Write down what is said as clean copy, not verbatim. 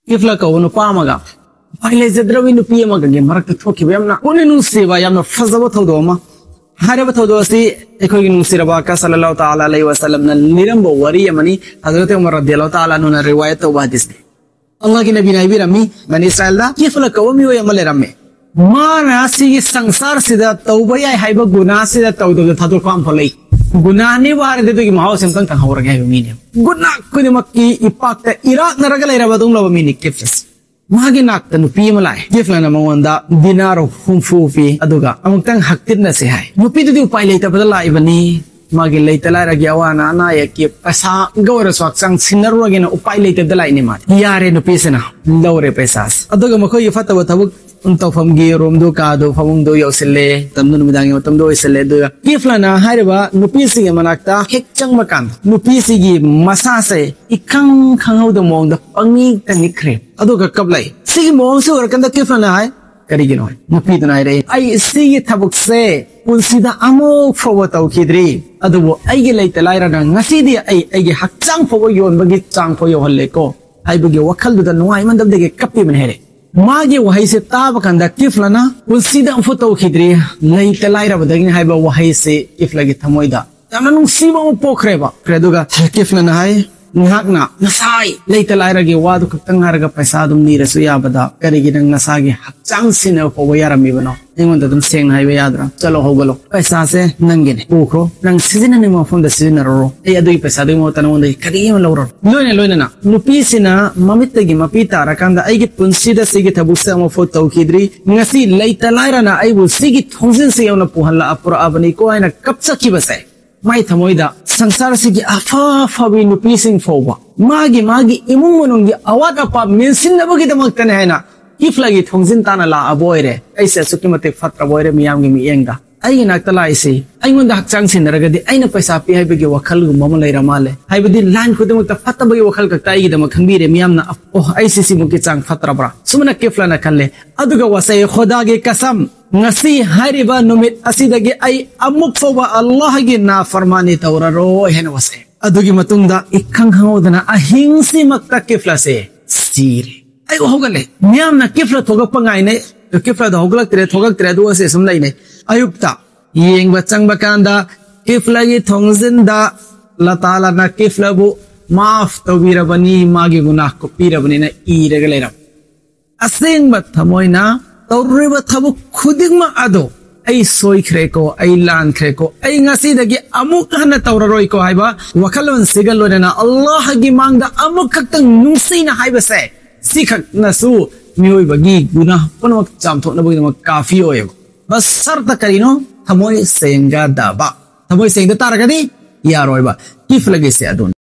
ꯀꯤꯐꯂ ꯀꯧꯕ ꯅꯨꯄꯥ ꯑꯃꯒ ꯎꯄꯥꯏ ꯂꯩꯖꯗ꯭ꯔꯕꯤ ꯅꯨꯄꯤ ꯑꯃꯒꯒꯤ ꯃꯔꯛꯇ ꯊꯣꯛꯈꯤꯕ ꯌꯥꯝꯅ ꯄꯨꯛꯅꯤꯡ ꯅꯨꯡꯁꯤꯕ ꯌꯥꯝꯅ ꯐꯖꯕ ꯊꯧꯗꯣꯛ ꯑꯃ ꯍꯥꯏꯔꯤꯕ ꯊꯧꯗꯣꯛ ꯑꯁꯤ ꯑꯩꯈꯣꯏꯒꯤ ꯅꯨꯡꯁꯤꯔꯕ ꯀ ꯁꯜꯂꯜꯂꯥꯍꯨ ꯇꯥꯂꯥ ꯑꯂꯩꯍꯤ ꯋꯁꯜꯂꯝꯅ ꯂꯤꯔꯝꯕ ꯋꯥꯔꯤ ꯑꯃꯅꯤ ꯍꯖꯔꯠ ꯎꯃꯔ ꯔꯗꯤꯌꯜꯂꯥꯍു ꯇꯥꯂꯥ ꯑꯟꯍꯨꯅ ꯔꯤꯋꯥꯌꯠ ꯇꯧꯕ ꯍꯗꯤꯁꯅꯤ ꯑꯜलाꯍꯒꯤ ꯅꯕꯤꯅ ꯍꯥꯏꯕꯤꯔꯝꯃꯤ ꯕꯅꯤ ꯏꯁꯔꯥꯏꯜꯗ ꯀꯤꯐꯂ ꯀꯧꯕ ꯃꯤꯑꯣꯏ ꯑꯃ ꯂꯩꯔꯝꯃꯦ माना सिगी संसार सिदा तौबा याय हाइबा गुनाह सिदा तौदब थादोरपा अमफल लई गुनाह नि वारे देदोगी महाव सेमतंग तंहौरगे हाइबा मीने गुनाह कुदिमक्की इपाक्ता इराक नरगा लैरबा दुंगलबा मीनि किफ्लस मागी नाक्ता नुपी अमा लाए किफ्लना मंगोंदा दिनार हुंफु फी अदुगा अमुक्तंग हक्तिना से हाय नुपी दुदि उपाय लैतबदा लाइबनी मागी लैता लाइरगे अवाना अनायकि पैसा गौर स्वाक्संग सिनरुगेना उपाय लैतबदा लाइने मा यारे नुपीसेना लौरे पैसास अदुगा मखोय फतब थबुक तौफमगी रोमदो कादो फमुंगदो यौसिल्ले तमदो नुमिदांगी मतमदो यौसिल्ले दुगा किफ्लना हाइरबा नुपीसिगे मनाक्ता हेक चंगमकान नुपीसिगी मसासे इखंग खंगौदो मोंगदो पंगी तनिख्रे अदुगा कबलाई सिगी मोंगसे ओरकंदा किफ्लना हाय करिगिनो नुपीदना हाइरे आई सिगी थबुकसे पुंसिदा अमो फोबो तौखिद्री अदुबो आइगे लैता लाइराना ngasiदी आइगे हक्चांग फोबो योनबगी चांग फो योहल्लेको हाइबगी वखलदुदा नुवाइमंदबदगे कप्पी मन हेरे मागी वहाई से ताब कंदा किफ्लना पुलसीदा फुतो खिद्री लैता लाइरबदगी हाइबा वहाई से किफ्लगी थमोइदा यामना नुंसीबा पोखरेबा क्रेदुगा किफ्लना हाय निहाकना नसाई लैता लाइरगे वादु खक्तंग हारगा पैसा दुम नीरसु याबदा करिगी नंग नसागी हक्चांग सिने फोबो यारमीबनो एंगोंदा दुम सेंग हाइबा यादरा चलो होगलो पैसा से नंगिने पोखरो नंग सिजिनने मफुंदा सिजिनरो ए अदुगी पैसा दुई मोतन वंदे करियम लौरो लोइना नुपीसिना ममित्तगी मपी तारकांदा आइगे पुंसीदा सिगी थबुसे अमो फोटो खिद्री ngasi लैता लाइराना आइबु सिगी थोंजिन से यौना पुहल्ला अपुरा अबनी को आइना कपसकी बसे माई थमोइदा संसार सिगी अफा फबी नुपीसिंग फोबा मागी इमुंग मनुंगी अवाद अपा मेंसिनबगी दमक्तने हैना किफ्लगी थोंजिन ताना ला अबोइरे ऐसे सुकिमते फत्र बोइरे मियामगी मियंगा आइगे नाक्ता लाइसे आइगोंदा हक्चांग सिनरगदी आइना पैसा पि हाइबगी वखल गुमम लैरा माले हाइबदी लाइन खुदमक्ता फत्तबगी वखल कक्ता आइगे दम खंबीरे मियामना ओह ऐसे सिमुकी चांग फत्रबरा सुमना किफ्लना खल्ले अदुगा वसै खुदागे कसम ngasi hariba numit asidagi ai amuk foba allahgi na farmani tawraro hen wase adugi matungda ikhang hangodana ahingsi makta kiflase sire ai hogale miyamna kifla thogak pangai ne kifla da hoglak tre du ase sumlai ne ayupta yengba changba kanda kifla gi thongzinda la taala na kifla bu maaf tawirabani magi gunah ko pirabani na iregalera asengba thamoina तौरबा थबुक खुदिंगमा अदो आई सोइख्रेको आई लानख्रेको आई ngasi अमुक हना तौररोइको हाइबा वखलन सिगल लोनेना अल्लाह गी मांगदा अमुक खक्तंग नुंसीना हाइबसे सिखक नसु मियोइबगी गुनाह पनमक चामथोनबगी काफी होयो बस शर्त करिनो थमोय सेंगा दाबा थमोय सेंगा तारगदी यारोइबा किफलगे से अदुन